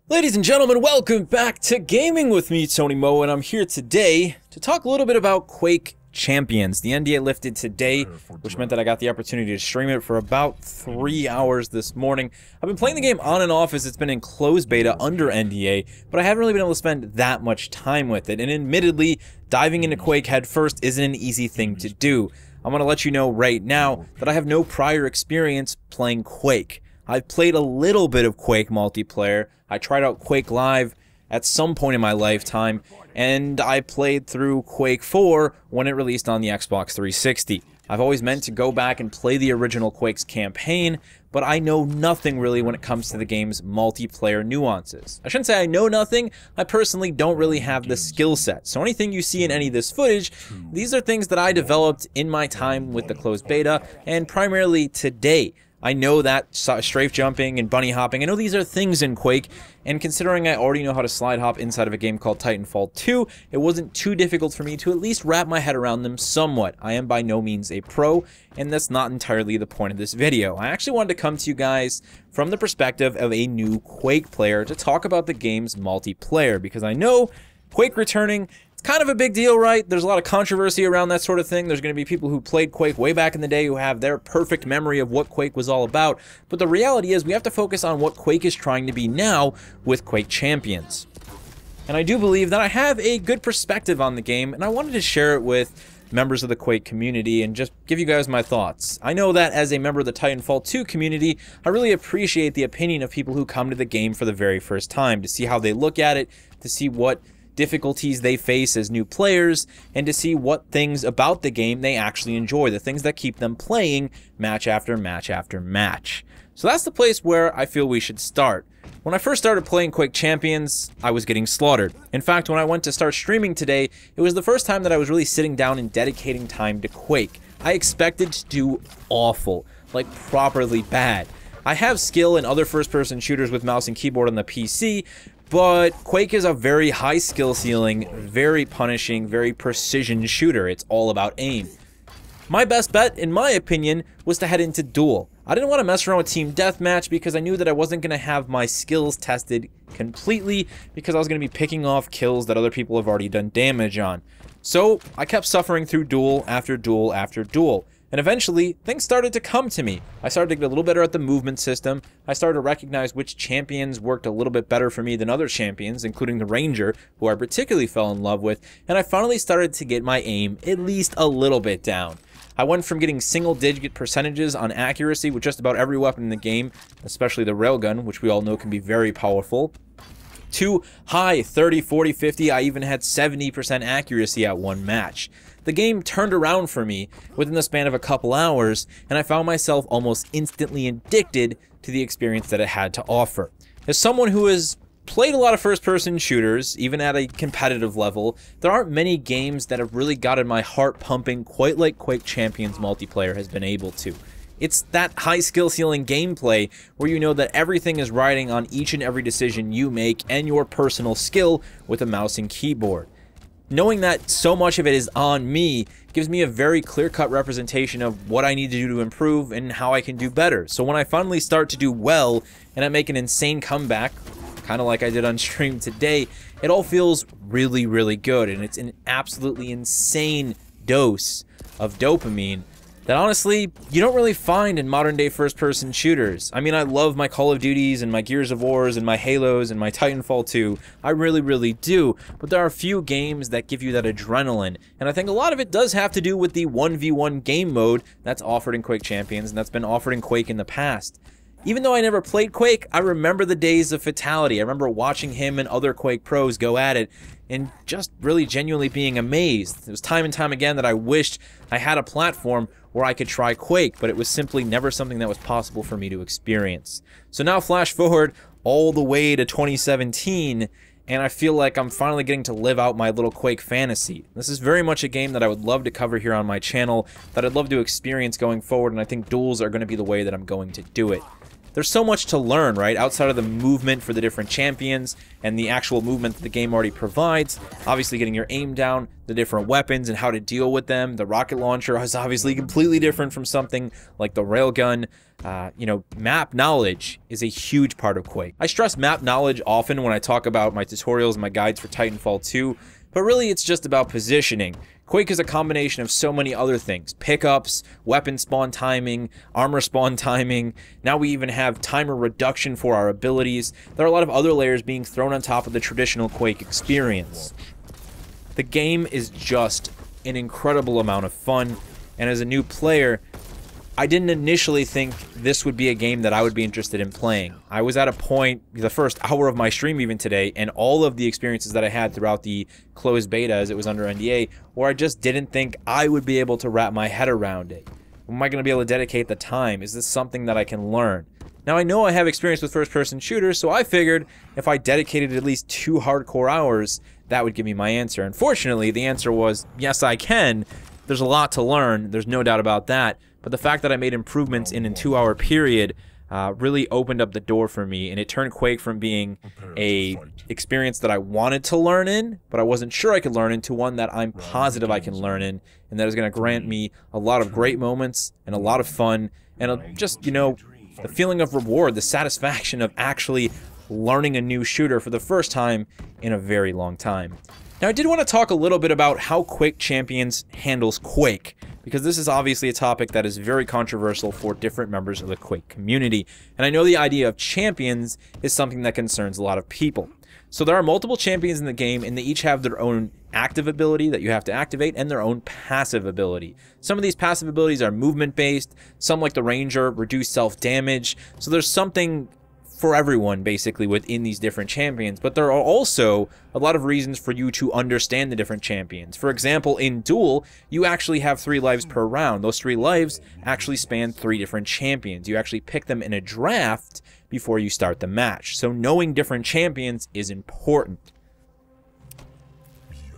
Ladies and gentlemen, welcome back to Gaming with me, Tony Mo, and I'm here today to talk a little bit about Quake Champions. The NDA lifted today, which meant that I got the opportunity to stream it for about 3 hours this morning. I've been playing the game on and off as it's been in closed beta under NDA, but I haven't really been able to spend that much time with it, and admittedly, diving into Quake headfirst isn't an easy thing to do. I'm going to let you know right now that I have no prior experience playing Quake. I've played a little bit of Quake multiplayer. I tried out Quake Live at some point in my lifetime, and I played through Quake 4 when it released on the Xbox 360. I've always meant to go back and play the original Quake's campaign, but I know nothing really when it comes to the game's multiplayer nuances. I shouldn't say I know nothing, I personally don't really have the skill set. So anything you see in any of this footage, these are things that I developed in my time with the closed beta, and primarily today. I know that strafe jumping and bunny hopping, I know these are things in Quake, and considering I already know how to slide hop inside of a game called Titanfall 2, it wasn't too difficult for me to at least wrap my head around them somewhat. I am by no means a pro, and that's not entirely the point of this video. I actually wanted to come to you guys from the perspective of a new Quake player to talk about the game's multiplayer, because I know Quake returning, it's kind of a big deal, right? There's a lot of controversy around that sort of thing. There's going to be people who played Quake way back in the day who have their perfect memory of what Quake was all about. But the reality is we have to focus on what Quake is trying to be now with Quake Champions. And I do believe that I have a good perspective on the game, and I wanted to share it with members of the Quake community and just give you guys my thoughts. I know that as a member of the Titanfall 2 community, I really appreciate the opinion of people who come to the game for the very first time, to see how they look at it, to see what difficulties they face as new players, and to see what things about the game they actually enjoy, the things that keep them playing match after match after match. So that's the place where I feel we should start. When I first started playing Quake Champions, I was getting slaughtered. In fact, when I went to start streaming today, it was the first time that I was really sitting down and dedicating time to Quake. I expected to do awful, like properly bad. I have skill in other first-person shooters with mouse and keyboard on the PC, but Quake is a very high skill ceiling, very punishing, very precision shooter. It's all about aim. My best bet, in my opinion, was to head into duel. I didn't want to mess around with team deathmatch because I knew that I wasn't going to have my skills tested completely because I was going to be picking off kills that other people have already done damage on. So I kept suffering through duel after duel after duel. And eventually, things started to come to me. I started to get a little better at the movement system. I started to recognize which champions worked a little bit better for me than other champions, including the Ranger, who I particularly fell in love with. And I finally started to get my aim at least a little bit down. I went from getting single-digit percentages on accuracy with just about every weapon in the game, especially the railgun, which we all know can be very powerful, to high 30, 40, 50, I even had 70% accuracy at one match. The game turned around for me within the span of a couple hours, and I found myself almost instantly addicted to the experience that it had to offer. As someone who has played a lot of first-person shooters, even at a competitive level, there aren't many games that have really gotten my heart pumping quite like Quake Champions multiplayer has been able to. It's that high skill ceiling gameplay where you know that everything is riding on each and every decision you make and your personal skill with a mouse and keyboard. Knowing that so much of it is on me gives me a very clear-cut representation of what I need to do to improve and how I can do better. So when I finally start to do well and I make an insane comeback, kind of like I did on stream today, it all feels really, really good, and it's an absolutely insane dose of dopamine that honestly, you don't really find in modern-day first-person shooters. I mean, I love my Call of Duties and my Gears of Wars and my Halos and my Titanfall 2. I really, really do. But there are a few games that give you that adrenaline. And I think a lot of it does have to do with the 1v1 game mode that's offered in Quake Champions and that's been offered in Quake in the past. Even though I never played Quake, I remember the days of Fatality. I remember watching him and other Quake pros go at it and just really genuinely being amazed. It was time and time again that I wished I had a platform where I could try Quake, but it was simply never something that was possible for me to experience. So now flash forward all the way to 2017, and I feel like I'm finally getting to live out my little Quake fantasy. This is very much a game that I would love to cover here on my channel, that I'd love to experience going forward, and I think duels are going to be the way that I'm going to do it. there's so much to learn, right? Outside of the movement for the different champions and the actual movement that the game already provides. Obviously getting your aim down, the different weapons and how to deal with them. The rocket launcher is obviously completely different from something like the railgun. You know, map knowledge is a huge part of Quake. I stress map knowledge often when I talk about my tutorials and my guides for Titanfall 2, but really it's just about positioning. Quake is a combination of so many other things. Pickups, weapon spawn timing, armor spawn timing. Now we even have timer reduction for our abilities. There are a lot of other layers being thrown on top of the traditional Quake experience. The game is just an incredible amount of fun, and as a new player, I didn't initially think this would be a game that I would be interested in playing. I was at a point, the first hour of my stream even today, and all of the experiences that I had throughout the closed beta as it was under NDA, where I just didn't think I would be able to wrap my head around it. Am I going to be able to dedicate the time? Is this something that I can learn? Now I know I have experience with first-person shooters, so I figured if I dedicated at least 2 hardcore hours, that would give me my answer. Unfortunately, the answer was, yes I can. There's a lot to learn, there's no doubt about that. But the fact that I made improvements in a 2-hour period really opened up the door for me, and it turned Quake from being a experience that I wanted to learn in, but I wasn't sure I could learn in, to one that I'm positive I can learn in, and that is going to grant me a lot of great moments and a lot of fun, and just, you know, the feeling of reward, the satisfaction of actually learning a new shooter for the first time in a very long time. Now, I did want to talk a little bit about how Quake Champions handles Quake, because this is obviously a topic that is very controversial for different members of the Quake community, and I know the idea of champions is something that concerns a lot of people. So there are multiple champions in the game, and they each have their own active ability that you have to activate and their own passive ability. Some of these passive abilities are movement based, some like the Ranger reduce self-damage, so there's something for everyone basically within these different champions, but there are also a lot of reasons for you to understand the different champions. For example, in Duel, you actually have 3 lives per round. Those 3 lives actually span 3 different champions. You actually pick them in a draft before you start the match. So knowing different champions is important.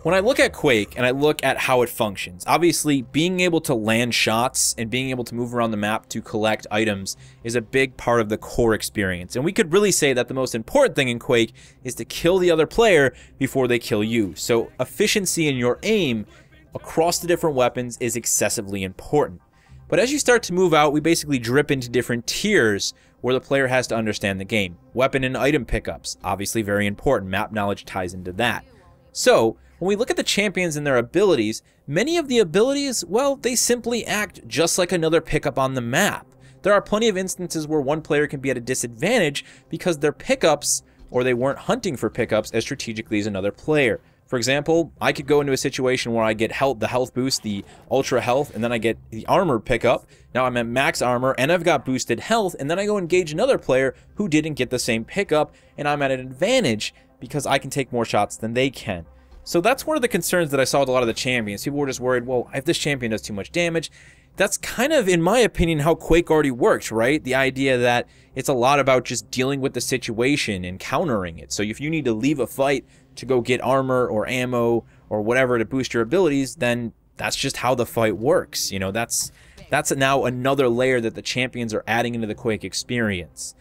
When I look at Quake and I look at how it functions, obviously being able to land shots and being able to move around the map to collect items is a big part of the core experience. And we could really say that the most important thing in Quake is to kill the other player before they kill you. So efficiency in your aim across the different weapons is excessively important. But as you start to move out, we basically drip into different tiers where the player has to understand the game. Weapon and item pickups, obviously very important. Map knowledge ties into that. So when we look at the champions and their abilities, many of the abilities, well, they simply act just like another pickup on the map. There are plenty of instances where one player can be at a disadvantage because their pickups, or they weren't hunting for pickups as strategically as another player. For example, I could go into a situation where I get the health boost, the ultra health, and then I get the armor pickup. Now I'm at max armor and I've got boosted health, and then I go engage another player who didn't get the same pickup, and I'm at an advantage because I can take more shots than they can. So that's one of the concerns that I saw with a lot of the champions. People were just worried, well, if this champion does too much damage. That's kind of, in my opinion, how Quake already works, right? The idea that it's a lot about just dealing with the situation and countering it. So if you need to leave a fight to go get armor or ammo or whatever to boost your abilities, then that's just how the fight works. You know, that's now another layer that the champions are adding into the Quake experience.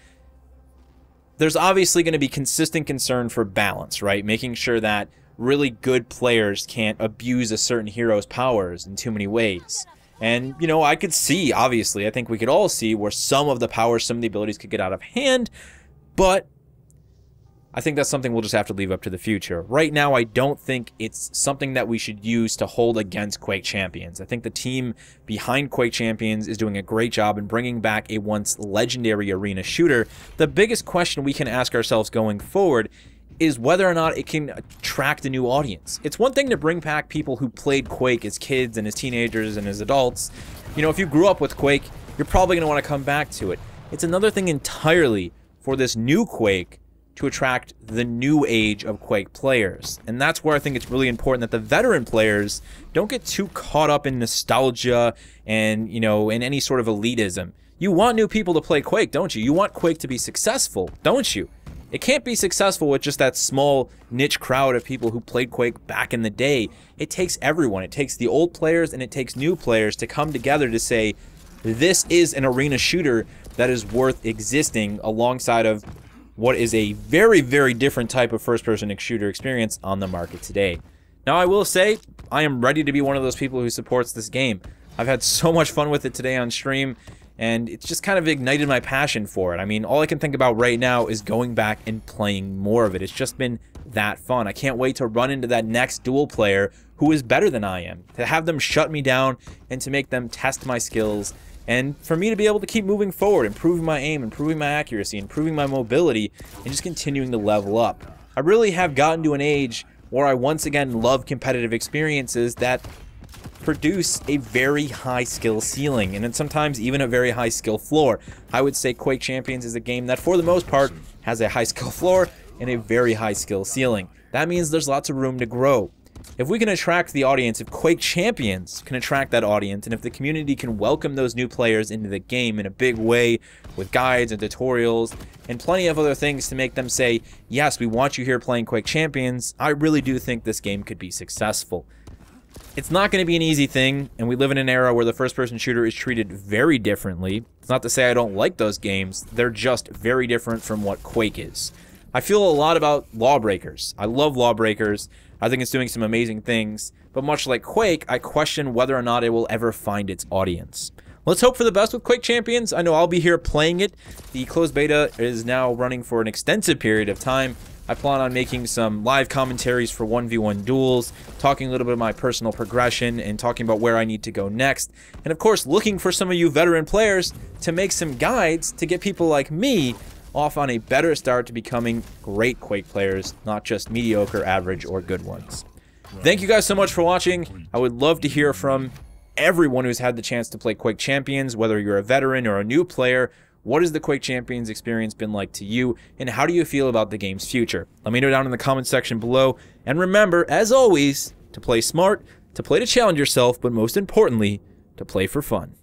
There's obviously going to be consistent concern for balance, right? Making sure that really good players can't abuse a certain hero's powers in too many ways. And, you know, I could see, obviously, I think we could all see where some of the powers, some of the abilities could get out of hand, but I think that's something we'll just have to leave up to the future. Right now, I don't think it's something that we should use to hold against Quake Champions. I think the team behind Quake Champions is doing a great job in bringing back a once legendary arena shooter. The biggest question we can ask ourselves going forward is whether or not it can attract a new audience. It's one thing to bring back people who played Quake as kids and as teenagers and as adults. You know, if you grew up with Quake, you're probably going to want to come back to it. It's another thing entirely for this new Quake to attract the new age of Quake players. And that's where I think it's really important that the veteran players don't get too caught up in nostalgia and, you know, in any sort of elitism. You want new people to play Quake, don't you? You want Quake to be successful, don't you? It can't be successful with just that small niche crowd of people who played Quake back in the day. It takes everyone. It takes the old players and it takes new players to come together to say, this is an arena shooter that is worth existing alongside of what is a very, very different type of first-person shooter experience on the market today. Now, I will say, I am ready to be one of those people who supports this game. I've had so much fun with it today on stream, and it's just kind of ignited my passion for it. I mean, all I can think about right now is going back and playing more of it. It's just been that fun. I can't wait to run into that next dual player who is better than I am, to have them shut me down and to make them test my skills, and for me to be able to keep moving forward, improving my aim, improving my accuracy, improving my mobility, and just continuing to level up. I really have gotten to an age where I once again love competitive experiences that produce a very high skill ceiling, and then sometimes even a very high skill floor. I would say Quake Champions is a game that, for the most part, has a high skill floor and a very high skill ceiling. That means there's lots of room to grow. If we can attract the audience, if Quake Champions can attract that audience, and if the community can welcome those new players into the game in a big way with guides and tutorials and plenty of other things to make them say, yes, we want you here playing Quake Champions, I really do think this game could be successful. It's not going to be an easy thing, and we live in an era where the first-person shooter is treated very differently. It's not to say I don't like those games, they're just very different from what Quake is. I feel a lot about Lawbreakers. I love Lawbreakers. I think it's doing some amazing things, but much like Quake, I question whether or not it will ever find its audience. Let's hope for the best with Quake Champions. I know I'll be here playing it. The closed beta is now running for an extensive period of time. I plan on making some live commentaries for 1v1 duels, talking a little bit of my personal progression, and talking about where I need to go next. And of course, looking for some of you veteran players to make some guides to get people like me off on a better start to becoming great Quake players, not just mediocre, average, or good ones. Thank you guys so much for watching. I would love to hear from everyone who's had the chance to play Quake Champions, whether you're a veteran or a new player. What has the Quake Champions experience been like to you, and how do you feel about the game's future? Let me know down in the comments section below, and remember, as always, to play smart, to play to challenge yourself, but most importantly, to play for fun.